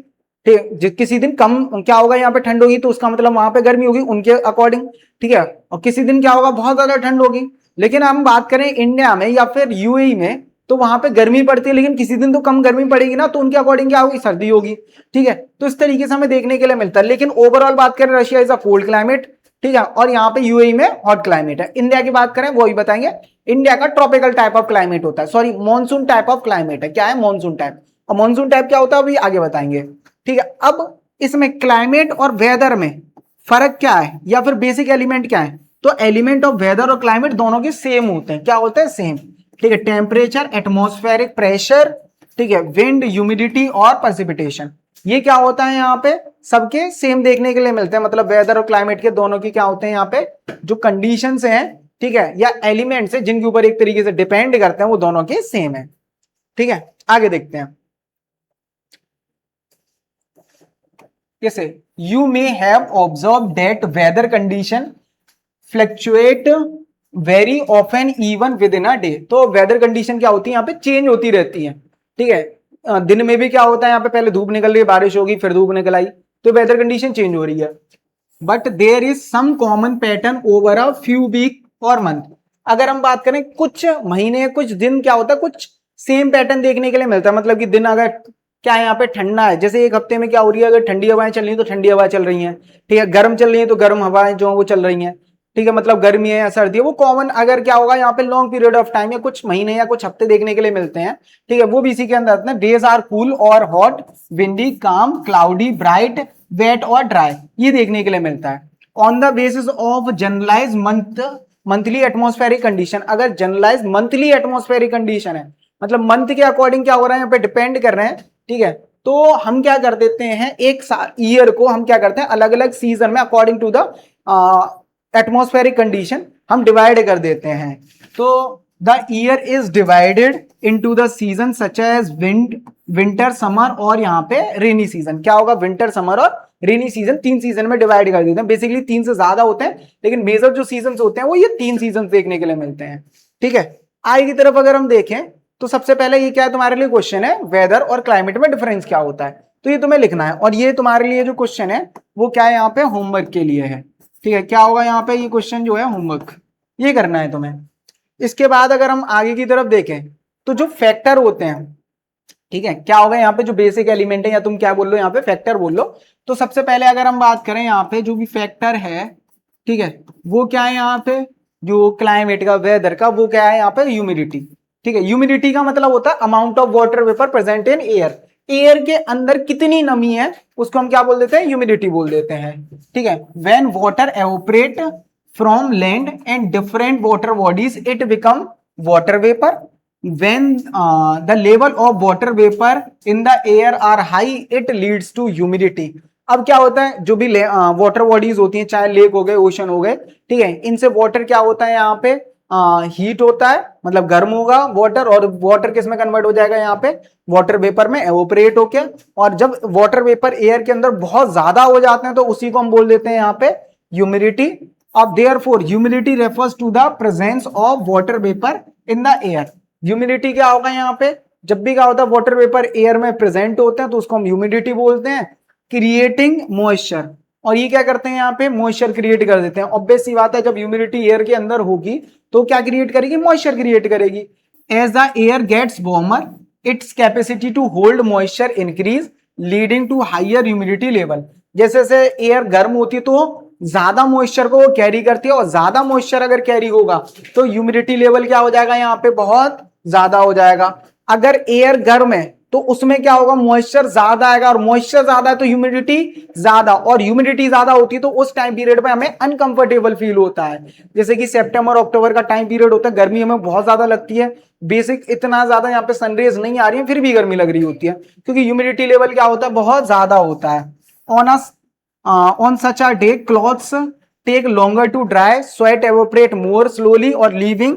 ठीक, किसी दिन कम क्या होगा, यहाँ पे ठंड होगी तो उसका मतलब वहां पे गर्मी होगी उनके अकॉर्डिंग, ठीक है, और किसी दिन क्या होगा, बहुत ज्यादा ठंड होगी। लेकिन हम बात करें इंडिया में या फिर यूएई में, तो वहां पे गर्मी पड़ती है, लेकिन किसी दिन तो कम गर्मी पड़ेगी ना, तो उनके अकॉर्डिंग क्या होगी, सर्दी होगी, ठीक है। तो इस तरीके से हमें देखने के लिए मिलता है, लेकिन ओवरऑल बात करें Russia is a cold climate, ठीक है, और यहाँ पे यूएई में हॉट क्लाइमेट है। इंडिया की बात करें वो ही बताएंगे, इंडिया का ट्रॉपिकल टाइप ऑफ क्लाइमेट होता है, sorry monsoon type of climate है, क्या है, मॉनसून टाइप, और मॉनसून टाइप क्या होता है अभी आगे बताएंगे, ठीक है। अब इसमें क्लाइमेट और वेदर में फर्क क्या है या फिर बेसिक एलिमेंट क्या है? तो एलिमेंट ऑफ वेदर और क्लाइमेट दोनों के सेम होते हैं। क्या होते हैं? सेम। ठीक है, टेम्परेचर, एटमॉस्फेरिक प्रेशर, ठीक है, विंड, ह्यूमिडिटी और प्रेसिपिटेशन, ये क्या होता है यहाँ पे? सबके सेम देखने के लिए मिलते हैं। मतलब वेदर और क्लाइमेट के दोनों की क्या होते हैं यहाँ पे? जो कंडीशंस हैं, ठीक है, या एलिमेंट्स हैं जिनके ऊपर एक तरीके से डिपेंड करते हैं, वो दोनों के सेम है। ठीक है, आगे देखते हैं। कैसे? You may have observe that whether condition fluctuate very often even with in a day. तो वेदर कंडीशन क्या होती है यहाँ पे? चेंज होती रहती है। ठीक है, दिन में भी क्या होता है यहाँ पे? पहले धूप निकल रही है, बारिश होगी, फिर धूप निकल आई, तो वेदर कंडीशन चेंज हो रही है। But there is some common pattern over a few week और मंथ। अगर हम बात करें कुछ महीने, कुछ दिन, क्या होता है? कुछ सेम पैटर्न देखने के लिए मिलता है। मतलब कि दिन अगर क्या है यहाँ पे ठंडा है, जैसे एक हफ्ते में क्या हो रही है, अगर ठंडी हवाएं चल रही है तो ठंडी हवाएं चल रही हैं, ठीक है, गर्म चल रही है तो गर्म हवाएं जो वो चल रही हैं, ठीक है, मतलब गर्मी है या सर्दी है, वो कॉमन अगर क्या होगा यहाँ पे लॉन्ग पीरियड ऑफ टाइम या कुछ महीने या कुछ हफ्ते देखने के लिए मिलते हैं, ठीक है, वो भी इसी के अंदर आते हैं। डेज आर कूल और hot, windy, calm, cloudy, bright, wet और ड्राई, ये देखने के लिए मिलता है। On the basis of generalize monthly atmospheric condition, अगर जनरलाइज मंथली एटमॉस्फेरिक कंडीशन है, मतलब मंथ के अकॉर्डिंग क्या हो रहा है यहाँ पे डिपेंड कर रहे हैं, ठीक है, तो हम क्या कर देते हैं, एक ईयर को हम क्या करते हैं, अलग अलग सीजन में according to the atmospheric condition हम डिवाइड कर देते हैं। तो the year is divided into the season such as winter, summer और यहाँ पे रेनी सीजन। क्या होगा? विंटर, समर और रेनी सीजन, 3 सीजन में डिवाइड कर देते हैं। बेसिकली 3 से ज्यादा होते हैं, लेकिन मेजर जो सीजन होते हैं वो ये 3 सीजन देखने के लिए मिलते हैं। ठीक है, आगे की तरफ अगर हम देखें तो सबसे पहले ये क्या है तुम्हारे लिए क्वेश्चन है, वेदर और क्लाइमेट में डिफरेंस क्या होता है, तो ये तुम्हें लिखना है। और ये तुम्हारे लिए जो क्वेश्चन है वो क्या है यहाँ पे? होमवर्क के लिए है। ठीक है, क्या होगा यहाँ पे? ये क्वेश्चन जो है होमवर्क, ये करना है तुम्हें। इसके बाद अगर हम आगे की तरफ देखें तो जो फैक्टर होते हैं, ठीक है, क्या होगा यहाँ पे? जो बेसिक एलिमेंट है, या तुम क्या बोल लो यहाँ पे? फैक्टर बोल लो। तो सबसे पहले अगर हम बात करें यहाँ पे जो भी फैक्टर है, ठीक है, वो क्या है यहाँ पे? जो क्लाइमेट का, वेदर का, वो क्या है यहाँ पे? ह्यूमिडिटी। ठीक है, ह्यूमिडिटी का मतलब होता है amount of water vapour present in air. Air के अंदर कितनी नमी है उसको हम क्या बोल देते हैं? ह्यूमिडिटी बोल देते हैं। ठीक है, when water evaporate from land and different water bodies it become water vapour. when the level of water vapor in the air are high it leads to humidity। अब क्या होता है? जो भी वाटर बॉडीज होती हैं, चाहे लेक हो गए, ओशन हो गए, ठीक है, इनसे वाटर क्या होता है यहाँ पे? हीट होता है, मतलब गर्म होगा वाटर, और वाटर किस में कन्वर्ट हो जाएगा यहाँ पे? वाटर वेपर में एवोपरेट होके। और जब वाटर वेपर एयर के अंदर बहुत ज्यादा हो जाते हैं तो उसी को हम बोल देते हैं यहाँ पे ह्यूमिडिटी। अब therefore humidity refers to the presence of water vapour in the air. Humidity क्या होगा यहाँ पे? जब भी क्या होता है वाटर वेपर एयर में प्रेजेंट होते हैं तो उसको हम ह्यूमिडिटी बोलते हैं, क्रिएटिंग मॉइस्चर। और ये क्या करते हैं यहाँ पे? मॉइस्चर क्रिएट कर देते हैं। ऑब्वियस सी बात है, जब ह्यूमिडिटी एयर के अंदर होगी तो क्या क्रिएट करेगी? मॉइस्चर क्रिएट करेगी। As the air gets warmer its capacity to hold moisture increase leading to higher humidity level. जैसे जैसे एयर गर्म होती है तो ज्यादा मॉइस्चर को वो कैरी करती है, और ज्यादा मॉइस्चर अगर कैरी होगा तो ह्यूमिडिटी लेवल क्या हो जाएगा यहाँ पे? बहुत ज्यादा हो जाएगा। अगर एयर गर्म है तो उसमें क्या होगा? मॉइस्चर ज्यादा आएगा, और मॉइस्चर ज्यादा है तो ह्यूमिडिटी ज्यादा, और ह्यूमिडिटी ज्यादा होती है तो उस टाइम पीरियड में हमें अनकंफर्टेबल फील होता है। जैसे कि सितंबर अक्टूबर का टाइम पीरियड होता है, गर्मी हमें बहुत ज्यादा लगती है, बेसिक इतना ज्यादा यहाँ पे सनरेज नहीं आ रही है, फिर भी गर्मी लग रही होती है, क्योंकि ह्यूमिडिटी लेवल क्या होता है? बहुत ज्यादा होता है। On such a day clothes take longer to dry, sweat evaporate more slowly और leaving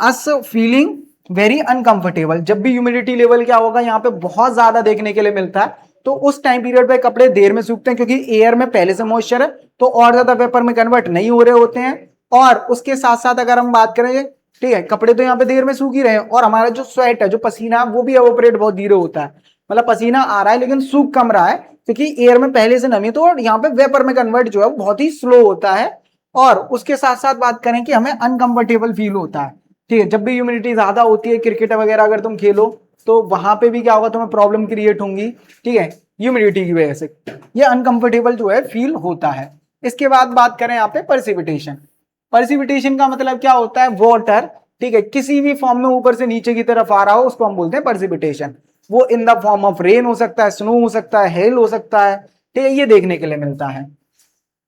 us feeling very uncomfortable। जब भी ह्यूमिडिटी लेवल क्या होगा यहाँ पे बहुत ज्यादा देखने के लिए मिलता है तो उस टाइम पीरियड पे कपड़े देर में सूखते हैं, क्योंकि एयर में पहले से मॉइस्चर है तो और ज्यादा वेपर में कन्वर्ट नहीं हो रहे होते हैं। और उसके साथ साथ अगर हम बात करें, ठीक है, कपड़े तो यहाँ पे देर में सूख ही रहे हैं, और हमारा जो स्वेट है, जो पसीना है, वो भी एवोपरेट बहुत धीरे होता है। मतलब पसीना आ रहा है लेकिन सूख कम रहा है, क्योंकि एयर में पहले से नमी, तो यहाँ पे वेपर में कन्वर्ट जो है बहुत ही स्लो होता है। और उसके साथ साथ बात करें कि हमें अनकंफर्टेबल फील होता है। ठीक है, जब भी ह्यूमिडिटी ज्यादा होती है, क्रिकेट वगैरह अगर तुम खेलो तो वहां पे भी क्या होगा? तुम्हें प्रॉब्लम क्रिएट होंगी, ठीक है, ह्यूमिडिटी की वजह से ये अनकंफर्टेबल जो है फील होता है। इसके बाद बात करें यहाँ पे प्रेसिपिटेशन। प्रेसिपिटेशन का मतलब क्या होता है? वाटर, ठीक है, किसी भी फॉर्म में ऊपर से नीचे की तरफ आ रहा हो उसको हम बोलते हैं प्रेसिपिटेशन। वो इन द फॉर्म ऑफ रेन हो सकता है, स्नो हो सकता है, हेल हो सकता है, ठीक है, ये देखने के लिए मिलता है।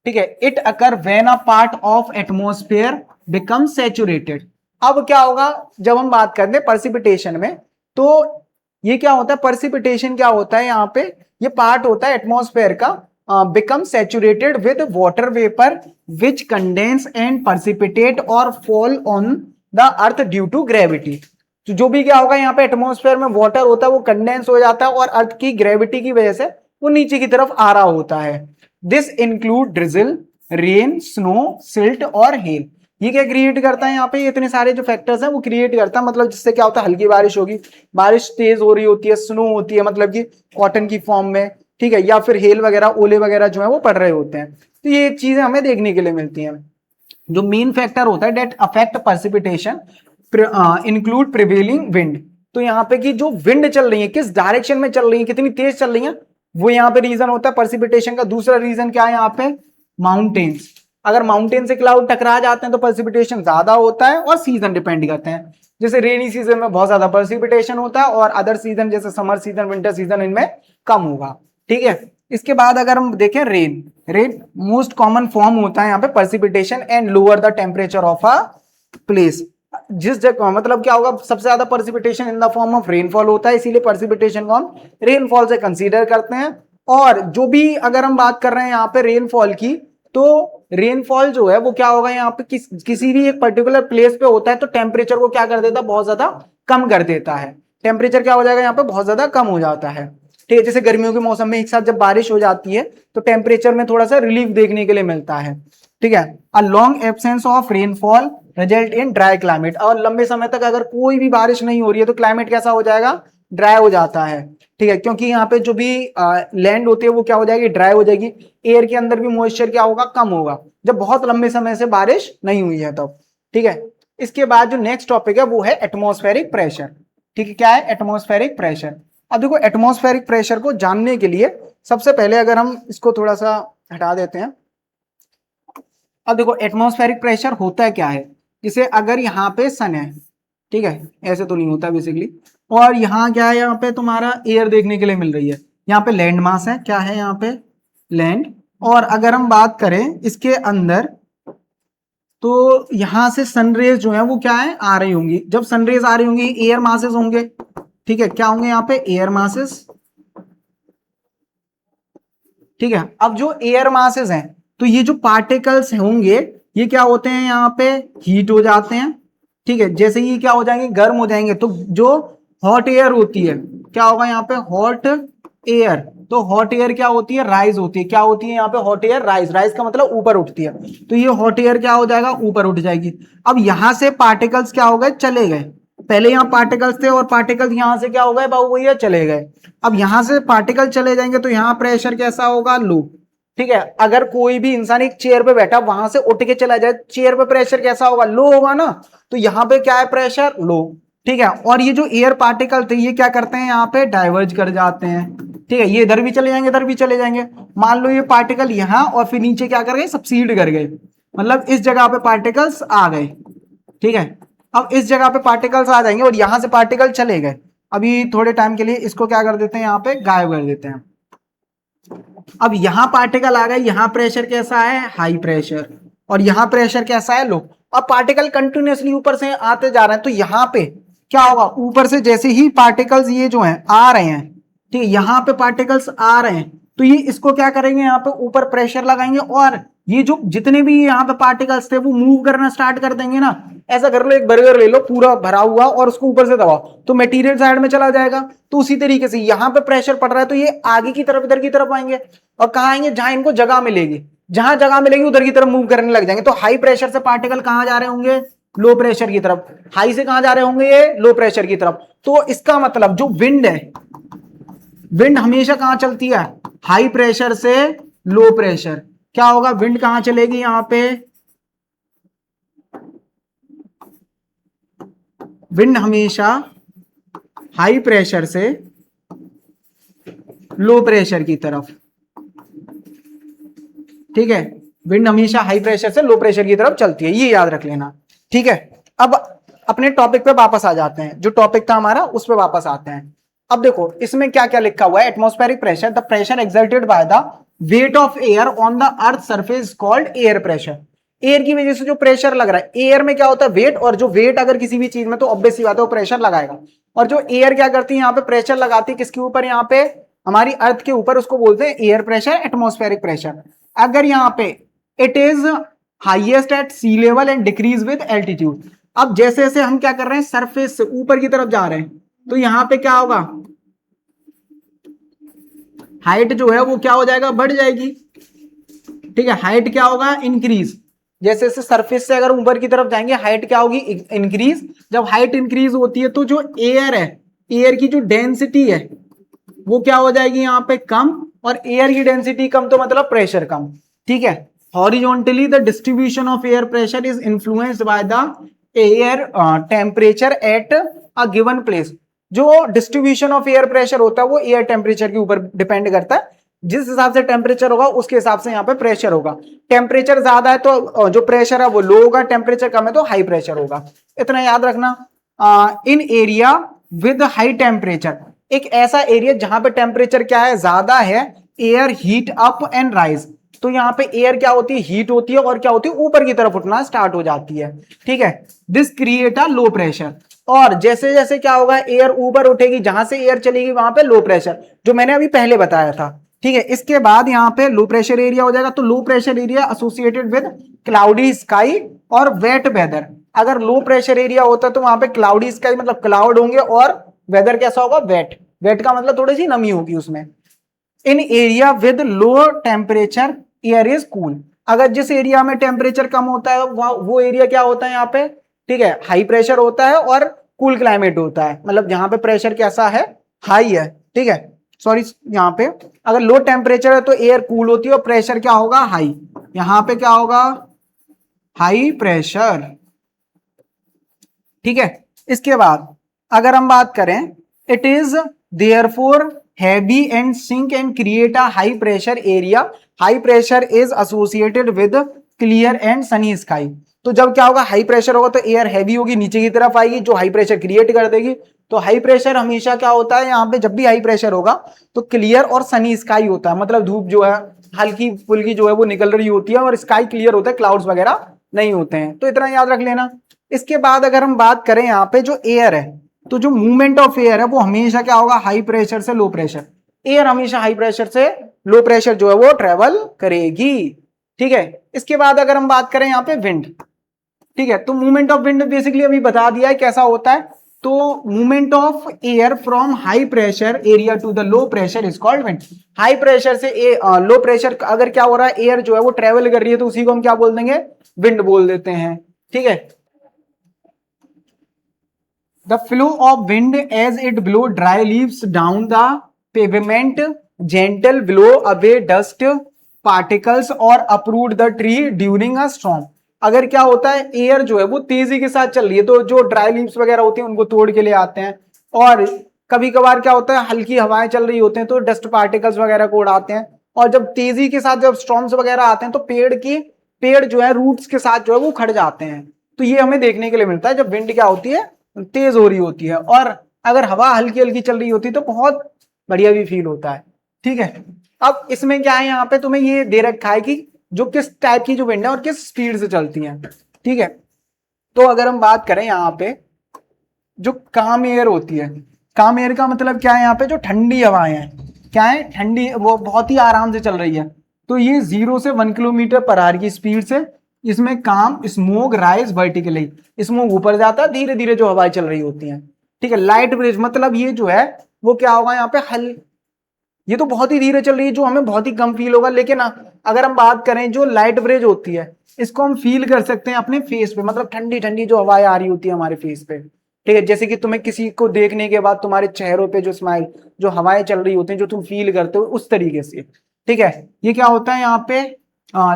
ठीक है, it occur when a part of atmosphere become saturated. अब क्या होगा जब हम बात करते हैं परसिपिटेशन में, तो ये क्या होता है, परसिपिटेशन क्या होता है, यहाँ पे ये पार्ट होता है एटमॉस्फेयर का become saturated with water vapour which condense and precipitate और fall on the earth due to gravity. तो जो भी क्या होगा यहाँ पे एटमॉस्फेयर में वाटर होता है वो कंडेंस हो जाता है और अर्थ की ग्रेविटी की वजह से वो नीचे की तरफ आ रहा होता है। This include drizzle, rain, snow, silt और हेल। ये क्या क्रिएट करता है यहाँ पे, ये इतने सारे जो फैक्टर्स हैं वो क्रिएट करता है, मतलब जिससे क्या होता है हल्की बारिश होगी, बारिश तेज हो रही होती है, स्नो होती है मतलब कि कॉटन की फॉर्म में, ठीक है, या फिर हेल वगैरह, ओले वगैरह जो है वो पड़ रहे होते हैं। तो ये एक चीजें हमें देखने के लिए मिलती हैं। जो मेन फैक्टर होता है that affect precipitation include prevailing wind. तो यहाँ पे कि जो विंड चल रही है किस डायरेक्शन में चल रही है, कितनी तेज चल रही है, वो यहाँ पे रीजन होता है परसिपिटेशन का। दूसरा रीजन क्या है यहाँ पे, माउंटेन्स। अगर माउंटेन से क्लाउड टकरा जाते हैं तो परसिपिटेशन ज्यादा होता है और सीजन डिपेंड करते हैं। जैसे रेनी सीजन में बहुत ज्यादा परसिपिटेशन होता है और अदर सीजन जैसे समर सीजन, विंटर सीजन, इनमें कम होगा। ठीक है, इसके बाद अगर हम देखें rain, rain most common form होता है यहाँ पे precipitation and lower the temperature of a place. जिस जगह मतलब क्या होगा, सबसे ज्यादा precipitation in the form of rainfall होता है, इसीलिए परसिपिटेशन को हम रेनफॉल से कंसीडर करते हैं। और जो भी अगर हम बात कर रहे हैं यहाँ पे रेनफॉल की, तो रेनफॉल जो है वो क्या होगा यहाँ पे किसी भी एक पर्टिकुलर प्लेस पे होता है तो टेम्परेचर को क्या कर देता है, बहुत ज्यादा कम कर देता है। टेम्परेचर क्या हो जाएगा यहाँ पे, बहुत ज्यादा कम हो जाता है। ठीक है, जैसे गर्मियों के मौसम में एक साथ जब बारिश हो जाती है तो टेम्परेचर में थोड़ा सा रिलीफ देखने के लिए मिलता है। ठीक है, a long absence of rainfall result in dry climate. और लंबे समय तक अगर कोई भी बारिश नहीं हो रही है तो क्लाइमेट कैसा हो जाएगा, ड्राई हो जाता है। ठीक है, क्योंकि यहाँ पे जो भी लैंड होती है वो क्या हो जाएगी, ड्राई हो जाएगी। एयर के अंदर भी मॉइस्चर क्या होगा, कम होगा, जब बहुत लंबे समय से बारिश नहीं हुई है तब। ठीक है, इसके बाद जो नेक्स्ट टॉपिक है वो है एटमॉस्फेरिक प्रेशर। ठीक है, क्या है एटमॉस्फेरिक प्रेशर। अब देखो एटमॉस्फेरिक प्रेशर को जानने के लिए सबसे पहले अगर हम इसको थोड़ा सा हटा देते हैं। अब देखो एटमॉस्फेरिक प्रेशर होता क्या है, जैसे अगर यहाँ पे सन है, ठीक है, ऐसे तो नहीं होता बेसिकली, और यहाँ क्या है, यहाँ पे तुम्हारा एयर देखने के लिए मिल रही है, यहाँ पे लैंड मास है, क्या है यहाँ पे लैंड। और अगर हम बात करें इसके अंदर तो यहाँ से सनरेज जो है वो क्या है, आ रही होंगी। जब सनरेज आ रही होंगी एयर मासेस होंगे। ठीक है, क्या होंगे यहाँ पे, एयर मासेस। ठीक है, अब जो एयर मासेस हैं तो ये जो पार्टिकल्स होंगे ये क्या होते हैं, यहाँ पे हीट हो जाते हैं। ठीक है, जैसे ही क्या हो जाएंगे, गर्म हो जाएंगे, तो जो हॉट एयर होती है क्या होगा यहाँ पे, हॉट एयर। तो हॉट एयर क्या होती है, राइज होती है। क्या होती है यहाँ पे, हॉट एयर राइज। राइज का मतलब ऊपर उठती है, तो ये हॉट एयर क्या हो जाएगा, ऊपर उठ जाएगी। अब यहां से पार्टिकल्स क्या हो गए, चले गए। पहले यहाँ पार्टिकल्स थे और पार्टिकल्स यहां से क्या हो गए, बाबू भैया चले गए। अब यहां से पार्टिकल चले जाएंगे तो यहाँ प्रेशर कैसा होगा, लो। ठीक है, अगर कोई भी इंसान एक चेयर पे बैठा वहां से उठ के चला जाए, चेयर पे प्रेशर कैसा होगा, लो होगा ना। तो यहाँ पे क्या है, प्रेशर लो। ठीक है, और ये जो एयर पार्टिकल थे ये क्या करते हैं, यहाँ पे डाइवर्ज कर जाते हैं। ठीक है, ये इधर भी चले जाएंगे, इधर भी चले जाएंगे। मान लो ये पार्टिकल यहाँ और फिर नीचे क्या कर गए, सबसीड कर गए, मतलब इस जगह पे पार्टिकल्स आ गए। ठीक है, अब इस जगह पे पार्टिकल्स आ जाएंगे और यहां से पार्टिकल चले गए। अभी थोड़े टाइम के लिए इसको क्या कर देते हैं, यहाँ पे गायब कर देते हैं। अब यहां पार्टिकल आ गए, यहां प्रेशर कैसा है, हाई प्रेशर, और यहां प्रेशर कैसा है, लो। अब पार्टिकल कंटिन्यूअसली ऊपर से आते जा रहे हैं तो यहां पे क्या होगा, ऊपर से जैसे ही पार्टिकल्स ये जो हैं आ रहे हैं, ठीक है, यहां पे पार्टिकल्स आ रहे हैं तो ये इसको क्या करेंगे, यहाँ पे ऊपर प्रेशर लगाएंगे और ये जो जितने भी यहाँ पे पार्टिकल्स थे वो मूव करना स्टार्ट कर देंगे ना। ऐसा कर लो, एक बर्गर ले लो पूरा भरा हुआ और उसको ऊपर से दबाओ तो मटेरियल साइड में चला जाएगा। तो उसी तरीके से यहाँ पे प्रेशर पड़ रहा है तो ये आगे की तरफ, इधर की तरफ आएंगे और कहाँ आएंगे, जहां इनको जगह मिलेगी। जहां जगह मिलेगी उधर की तरफ मूव करने लग जाएंगे। तो हाई प्रेशर से पार्टिकल कहाँ जा रहे होंगे, लो प्रेशर की तरफ। हाई से कहां जा रहे होंगे, ये लो प्रेशर की तरफ। तो इसका मतलब जो विंड है, विंड हमेशा कहां चलती है, हाई प्रेशर से लो प्रेशर। क्या होगा, विंड कहां चलेगी, यहां पे विंड हमेशा हाई प्रेशर से लो प्रेशर की तरफ। ठीक है, विंड हमेशा हाई प्रेशर से लो प्रेशर की तरफ चलती है, ये याद रख लेना। ठीक है, अब अपने टॉपिक पे वापस आ जाते हैं, जो टॉपिक था हमारा उस पे वापस आते हैं। अब देखो इसमें क्या क्या लिखा हुआ है, atmospheric pressure, the pressure exerted by the weight of air on the earth surface called air pressure. Air की वजह से जो प्रेशर लग रहा है, एयर में क्या होता है वेट, और जो वेट अगर किसी भी चीज में तो ऑब्वियस सी बात है वो प्रेशर लगाएगा। और जो एयर क्या करती है यहाँ पे प्रेशर लगाती है किसके ऊपर, यहाँ पे हमारी अर्थ के ऊपर, उसको बोलते हैं एयर प्रेशर, एटमॉस्फेरिक प्रेशर। अगर यहाँ पे it is highest at sea level and decrease with altitude. अब जैसे जैसे हम क्या कर रहे हैं सरफेस से ऊपर की तरफ जा रहे हैं तो यहाँ पे क्या होगा, हाइट जो है वो क्या हो जाएगा, बढ़ जाएगी। ठीक है, हाइट क्या होगा, इंक्रीज। जैसे जैसे सरफेस से अगर ऊपर की तरफ जाएंगे हाइट क्या होगी, इंक्रीज। जब हाइट इंक्रीज होती है तो जो एयर है, एयर की जो डेंसिटी है वो क्या हो जाएगी यहाँ पे, कम। और एयर की डेंसिटी कम तो मतलब प्रेशर कम। ठीक है, horizontally the distribution of air pressure is influenced by the air temperature at a given place. जो डिस्ट्रीब्यूशन ऑफ एयर प्रेशर होता है वो एयर टेम्परेचर के ऊपर डिपेंड करता है। जिस हिसाब से टेम्परेचर होगा उसके हिसाब से यहाँ पे प्रेशर होगा। टेम्परेचर ज्यादा है तो जो प्रेशर है वो लो होगा, टेम्परेचर कम है तो हाई प्रेशर होगा। इतना याद रखना। इन एरिया विद हाई टेम्परेचर, एक ऐसा एरिया जहां पे टेम्परेचर क्या है, ज्यादा है, air heat up and rise. तो यहाँ पे एयर क्या होती है, हीट होती है और क्या होती है, ऊपर की तरफ उठना स्टार्ट हो जाती है। ठीक है, this create a low pressure. और जैसे जैसे क्या होगा, एयर ऊपर उठेगी, जहां से एयर चलेगी वहां पे लो प्रेशर, जो मैंने अभी पहले बताया था। ठीक है, इसके बाद यहाँ पे लो प्रेशर एरिया हो जाएगा। तो low pressure area associated with cloudy sky और वेट वेदर। अगर लो प्रेशर एरिया होता है तो वहां पे क्लाउडी स्काई मतलब क्लाउड होंगे, और वेदर कैसा होगा, वेट। वेट का मतलब थोड़ी सी नमी होगी उसमें। In area with low temperature air is cool. अगर जिस एरिया में टेम्परेचर कम होता है वो एरिया क्या होता है यहाँ पे, ठीक है, हाई प्रेशर होता है और कूल क्लाइमेट होता है। मतलब जहां पे प्रेशर कैसा है, हाई है। ठीक है, सॉरी, यहाँ पे अगर लो टेम्परेचर है तो एयर कूल होती है और प्रेशर क्या होगा, हाई। यहाँ पे क्या होगा, हाई प्रेशर। ठीक है, इसके बाद अगर हम बात करें, it is therefore heavy and sink and create a high pressure area. High pressure is associated with clear and sunny sky. तो जब क्या होगा, हाई प्रेशर होगा तो एयर हैवी होगी, नीचे की तरफ आएगी, जो हाई प्रेशर क्रिएट कर देगी। तो हाई प्रेशर हमेशा क्या होता है, यहाँ पे जब भी हाई प्रेशर होगा तो क्लियर और सनी स्काई होता है। मतलब धूप जो है हल्की फुल्की जो है वो निकल रही होती है और स्काई क्लियर होता है, क्लाउड्स वगैरह नहीं होते हैं। तो इतना याद रख लेना। इसके बाद अगर हम बात करें यहाँ पे जो एयर है, तो जो मूवमेंट ऑफ एयर है वो हमेशा क्या होगा, हाई प्रेशर से लो प्रेशर। एयर हमेशा हाई प्रेशर से लो प्रेशर जो है वो ट्रेवल करेगी। ठीक है, इसके बाद अगर हम बात करें यहाँ पे विंड। ठीक है, तो मूवमेंट ऑफ विंड बेसिकली अभी बता दिया है कैसा होता है। तो movement of air from high pressure area to the low pressure is called wind. High pressure से लो प्रेशर अगर क्या हो रहा है, एयर जो है वो ट्रेवल कर रही है तो उसी को हम क्या बोल देंगे, विंड बोल देते हैं। ठीक है, the flow of wind as it blow dry leaves down the pavement gentle blow away dust particles or uproot the tree during a storm। अगर क्या होता है, एयर जो है वो तेजी के साथ चल रही है तो जो ड्राई लीव्स वगैरह होती हैं उनको तोड़ के ले आते हैं। और कभी कभार क्या होता है, हल्की हवाएं चल रही होती हैं तो डस्ट पार्टिकल्स वगैरह को उड़ाते हैं। और जब तेजी के साथ जब स्टॉर्म्स वगैरह आते हैं तो पेड़ जो है रूट्स के साथ जो है वो खड़ जाते हैं। तो ये हमें देखने के लिए मिलता है जब विंड क्या होती है, तेज हो रही होती है। और अगर हवा हल्की हल्की चल रही होती है तो बहुत बढ़िया भी फील होता है। ठीक है, अब इसमें क्या है, यहाँ पे तुम्हें ये दे रखा है कि जो किस टाइप की जो विंड है और किस स्पीड से चलती हैं। ठीक है, तो अगर हम बात करें यहाँ पे जो काम एयर होती है, काम एयर का मतलब क्या है, यहाँ पे जो ठंडी हवाएं हैं क्या है, ठंडी, वो बहुत ही आराम से चल रही है। तो ये 0 से 1 किलोमीटर पर आवर की स्पीड से इसमें काम स्मोक राइज वर्टिकली, स्मोक ऊपर जाता है, धीरे धीरे जो हवाएं चल रही होती हैं। ठीक है, लाइट ब्रिज मतलब ये जो है वो क्या होगा यहाँ पे, ये तो बहुत ही धीरे चल रही है जो हमें बहुत ही कम फील होगा। लेकिन अगर हम बात करें जो लाइट ब्रिज होती है इसको हम फील कर सकते हैं अपने फेस पे, मतलब ठंडी ठंडी जो हवाएं आ रही होती है हमारे फेस पे। ठीक है, जैसे कि तुम्हें किसी को देखने के बाद तुम्हारे चेहरों पे जो स्माइल, जो हवाएं चल रही होती हैं, जो तुम फील करते हो उस तरीके से। ठीक है, ये क्या होता है यहाँ पे,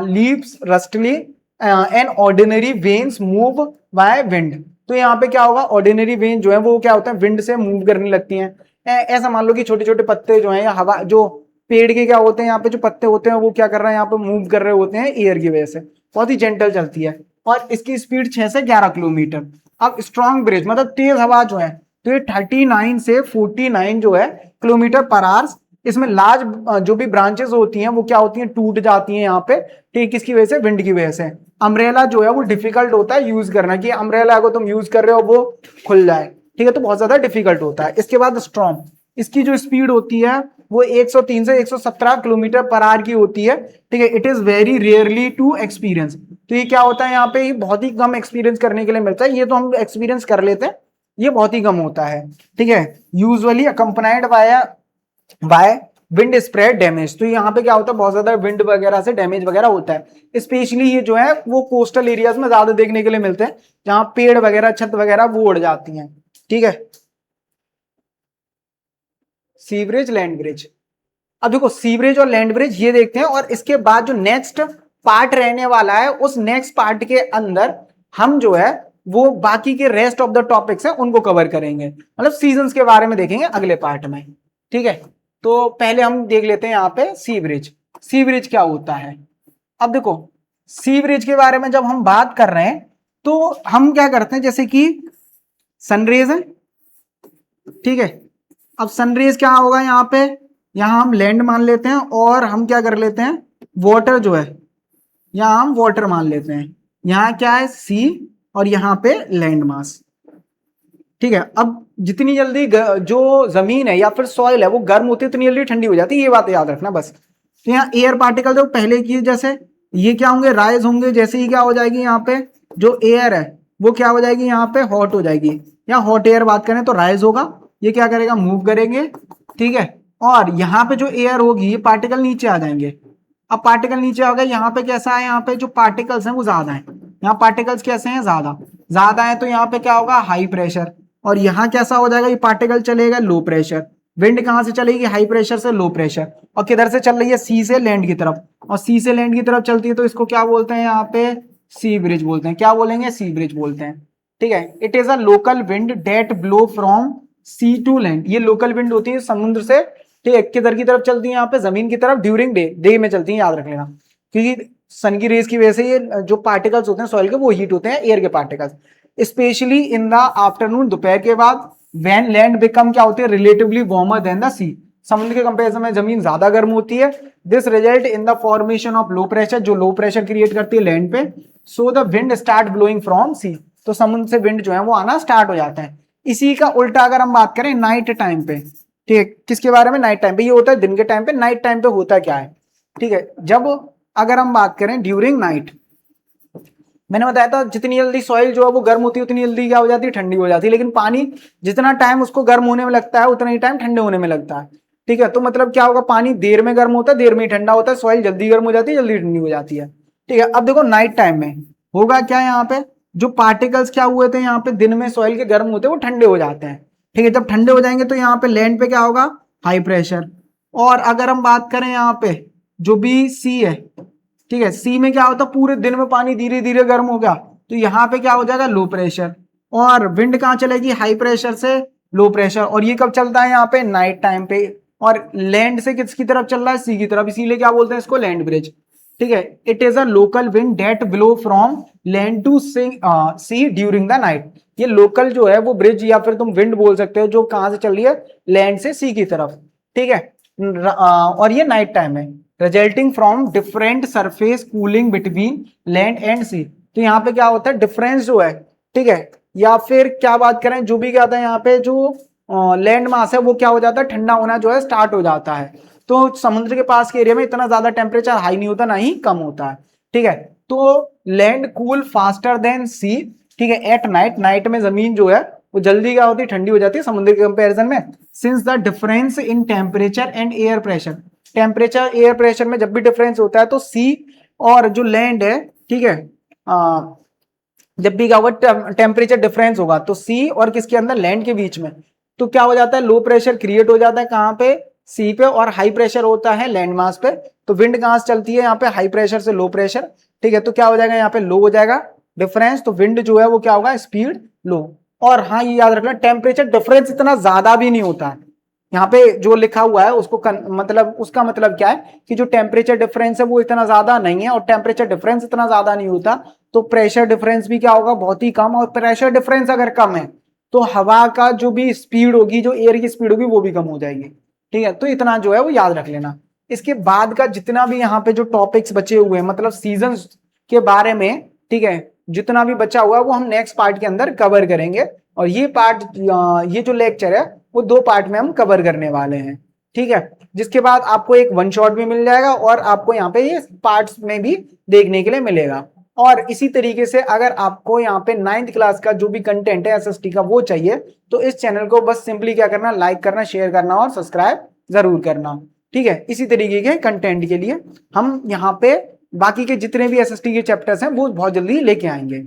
leaves rustle and ordinary vanes move by wind. तो यहाँ पे क्या होगा, ऑर्डिनरी वेन जो है वो क्या होता है, विंड से मूव करने लगती हैं। ऐसा मान लो कि छोटे छोटे पत्ते जो हैं या हवा, जो पेड़ के क्या होते हैं यहाँ पे जो पत्ते होते हैं वो क्या कर रहे हैं, यहाँ पे मूव कर रहे होते हैं एयर की वजह से। बहुत ही जेंटल चलती है और इसकी स्पीड 6 से 11 किलोमीटर। अब स्ट्रॉन्ग ब्रिज मतलब तेज हवा जो है, तो ये 39 से 49 जो है किलोमीटर पर आवर इसमें लार्ज जो भी ब्रांचेस होती हैं वो क्या होती हैं, टूट जाती हैं यहाँ पे, ठीक, किसकी वजह से, विंड की वजह से। अम्ब्रेला जो है वो डिफिकल्ट होता है यूज करना, कि अम्ब्रेला को तुम यूज कर रहे हो वो खुल जाए, ठीक है, तो बहुत ज्यादा डिफिकल्ट होता है। इसके बाद स्टॉर्म, इसकी जो स्पीड होती है वो 103 से 117 किलोमीटर पर आवर की होती है, ठीक है। It is very rarely to experience, तो ये क्या होता है यहाँ पे, ये बहुत ही कम एक्सपीरियंस करने के लिए मिलता है, ये तो हम एक्सपीरियंस कर लेते हैं, ये बहुत ही कम होता है, ठीक है। Usually accompanied by wind spread damage, तो यहाँ पे क्या होता है, बहुत ज्यादा विंड वगैरह से डैमेज वगैरह होता है। स्पेशली ये जो है वो कोस्टल एरियाज में ज्यादा देखने के लिए मिलते हैं, जहां पेड़ वगैरह, छत वगैरह वो उड़ जाती हैं, ठीक है। सीवरेज, लैंड ब्रिज, अब देखो सीवरेज और लैंड ब्रिज ये देखते हैं, और इसके बाद जो नेक्स्ट पार्ट रहने वाला है, उस नेक्स्ट पार्ट के अंदर हम जो है वो बाकी के रेस्ट ऑफ द टॉपिक्स हैं उनको कवर करेंगे, मतलब सीजन्स के बारे में देखेंगे अगले पार्ट में, ठीक है। तो पहले हम देख लेते हैं यहाँ पे सीवरेज। सीवरेज क्या होता है, अब देखो सीवरेज के बारे में जब हम बात कर रहे हैं तो हम क्या करते हैं, जैसे कि सनरेज है, ठीक है। अब सनरेज क्या होगा यहाँ पे, यहां हम लैंड मान लेते हैं, और हम क्या कर लेते हैं, वाटर जो है यहां हम वाटर मान लेते हैं, यहां क्या है, सी, और यहां पे लैंड मास, ठीक है। अब जितनी जल्दी जो जमीन है या फिर सॉइल है वो गर्म होती है, उतनी जल्दी ठंडी हो जाती है, ये बात याद रखना बस। तो यहाँ एयर पार्टिकल जो पहले की जैसे ये क्या होंगे, राइज होंगे, जैसे ही क्या हो जाएगी यहाँ पे जो एयर है वो क्या हो जाएगी, यहाँ पे हॉट हो जाएगी, या हॉट एयर बात करें तो राइज होगा, ये क्या करेगा, मूव करेंगे, ठीक है। और यहाँ पे जो एयर होगी ये पार्टिकल नीचे आ जाएंगे। अब पार्टिकल नीचे आ गए, यहाँ पे कैसा है, यहाँ पे जो पार्टिकल्स हैं वो ज्यादा है, यहाँ पार्टिकल्स कैसे हैं, ज्यादा ज्यादा है, तो यहाँ पे क्या होगा, हाई प्रेशर, और यहाँ कैसा हो जाएगा, ये पार्टिकल चलेगा लो प्रेशर। विंड कहाँ से चलेगी, हाई प्रेशर से लो प्रेशर, और किधर से चल रही है, सी से लैंड की तरफ, और सी से लैंड की तरफ चलती है, तो इसको क्या बोलते हैं, यहाँ पे सी ब्रिज बोलते हैं, क्या बोलेंगे, सी ब्रिज बोलते हैं, ठीक है। It is a local wind that blow from sea to land, ये लोकल विंड होती है समुद्र से, ठीक है, किधर की तरफ चलती है, यहाँ पे जमीन की तरफ, ड्यूरिंग डे, डे में चलती है, याद रख लेना, क्योंकि सन की रेज की वजह से ये जो पार्टिकल्स होते हैं सॉइल के वो हीट होते हैं एयर के particles, especially in the afternoon, दोपहर के बाद, व्हेन लैंड बिकम क्या होती है, relatively warmer than the sea, समुद्र के कंपैरिजन में जमीन ज्यादा गर्म होती है। This result in the formation of low pressure, जो लो प्रेशर क्रिएट करती है लैंड पे, so the wind start blowing from sea, तो समुद्र से विंड जो है वो आना स्टार्ट हो जाता है। इसी का उल्टा अगर हम बात करें नाइट टाइम पे, ठीक है, किसके बारे में, नाइट टाइम पे, ये होता है दिन के टाइम पे, नाइट टाइम पे होता क्या है, ठीक है। जब अगर हम बात करें ड्यूरिंग नाइट, मैंने बताया था जितनी जल्दी सॉइल जो है वो गर्म होती है उतनी जल्दी क्या हो जाती है, ठंडी हो जाती है, लेकिन पानी जितना टाइम उसको गर्म होने में लगता है उतना ही टाइम ठंडे होने में लगता है, ठीक है। तो मतलब क्या होगा, पानी देर में गर्म होता है, देर में ही ठंडा होता है, सॉइल जल्दी गर्म हो जाती है, जल्दी ठंडी हो जाती है, ठीक है। अब देखो नाइट टाइम में होगा क्या, यहाँ पे जो पार्टिकल्स क्या हुए थे यहाँ पे दिन में सॉइल के गर्म होते हैं वो ठंडे हो जाते हैं, ठीक है। जब ठंडे हो जाएंगे तो यहाँ पे लैंड पे क्या होगा, हाई प्रेशर, और अगर हम बात करें यहाँ पे जो भी सी है, ठीक है, सी में क्या होता है, पूरे दिन में पानी धीरे धीरे गर्म हो गया, तो यहाँ पे क्या हो जाएगा, लो प्रेशर, और विंड कहाँ चलेगी, हाई प्रेशर से लो प्रेशर, और ये कब चलता है, यहाँ पे नाइट टाइम पे, और लैंड से किसकी तरफ चल रहा है, सी की तरफ, इसीलिए क्या बोलते हैं इसको, लैंड ब्रिज, ठीक है। It is a local wind that blow from land to sea during the night, ये लोकल जो है वो ब्रिज या फिर तुम विंड बोल सकते हो, जो कहां से चल रही है, लैंड से सी की तरफ, ठीक है। और ये नाइट टाइम है, resulting from different surface cooling between land and sea, तो यहाँ पे क्या होता है, डिफरेंस जो है, ठीक है, या फिर क्या बात करें, जो भी क्या होता है यहाँ पे जो लैंड मास है वो क्या हो जाता है, ठंडा होना जो है स्टार्ट हो जाता है, तो समुद्र के पास के एरिया में इतना ज्यादा टेम्परेचर हाई नहीं होता, ना ही कम होता है, ठीक है। तो लैंड कूल फास्टर देन सी, ठीक है, एट नाइट, नाइट में जमीन जो है वो जल्दी क्या होती है, ठंडी हो जाती है समुद्र के कंपेरिजन में, since the difference in temperature and air pressure, temperature air pressure में जब भी डिफरेंस होता है तो सी और जो लैंड है, ठीक है, जब भी क्या होगा, टेम्परेचर डिफरेंस होगा तो सी और किसके अंदर, लैंड के बीच में, तो क्या हो जाता है, लो प्रेशर क्रिएट हो जाता है, कहां पे, सी पे, और हाई प्रेशर होता है लैंड मास पे, तो विंड कहां से चलती है, यहाँ पे हाई प्रेशर से लो प्रेशर, ठीक है। तो क्या हो जाएगा, यहाँ पे लो हो जाएगा डिफरेंस, तो विंड जो है वो क्या होगा, स्पीड लो, और हाँ ये याद रखना टेम्परेचर डिफरेंस इतना ज्यादा भी नहीं होता है, यहाँ पे जो लिखा हुआ है उसको मतलब उसका मतलब क्या है कि जो टेम्परेचर डिफरेंस है वो इतना ज्यादा नहीं है, और टेम्परेचर डिफरेंस इतना ज्यादा नहीं होता तो प्रेशर डिफरेंस भी क्या होगा, बहुत ही कम, और प्रेशर डिफरेंस अगर कम है तो हवा का जो भी स्पीड होगी, जो एयर की स्पीड होगी वो भी कम हो जाएगी, ठीक है, तो इतना जो है वो याद रख लेना। इसके बाद का जितना भी यहाँ पे जो टॉपिक्स बचे हुए हैं, मतलब सीजन के बारे में, ठीक है, जितना भी बचा हुआ है वो हम नेक्स्ट पार्ट के अंदर कवर करेंगे। और ये पार्ट, ये जो लेक्चर है वो 2 पार्ट में हम कवर करने वाले हैं, ठीक है। जिसके बाद आपको एक वन शॉट भी मिल जाएगा और आपको यहाँ पे ये पार्ट्स में भी देखने के लिए मिलेगा। और इसी तरीके से अगर आपको यहाँ पे 9th क्लास का जो भी कंटेंट है एसएसटी का वो चाहिए, तो इस चैनल को बस सिंपली क्या करना, लाइक करना, शेयर करना और सब्सक्राइब जरूर करना, ठीक है। इसी तरीके के कंटेंट के लिए हम यहाँ पे बाकी के जितने भी एसएसटी के चैप्टर्स हैं वो बहुत जल्दी लेके आएंगे।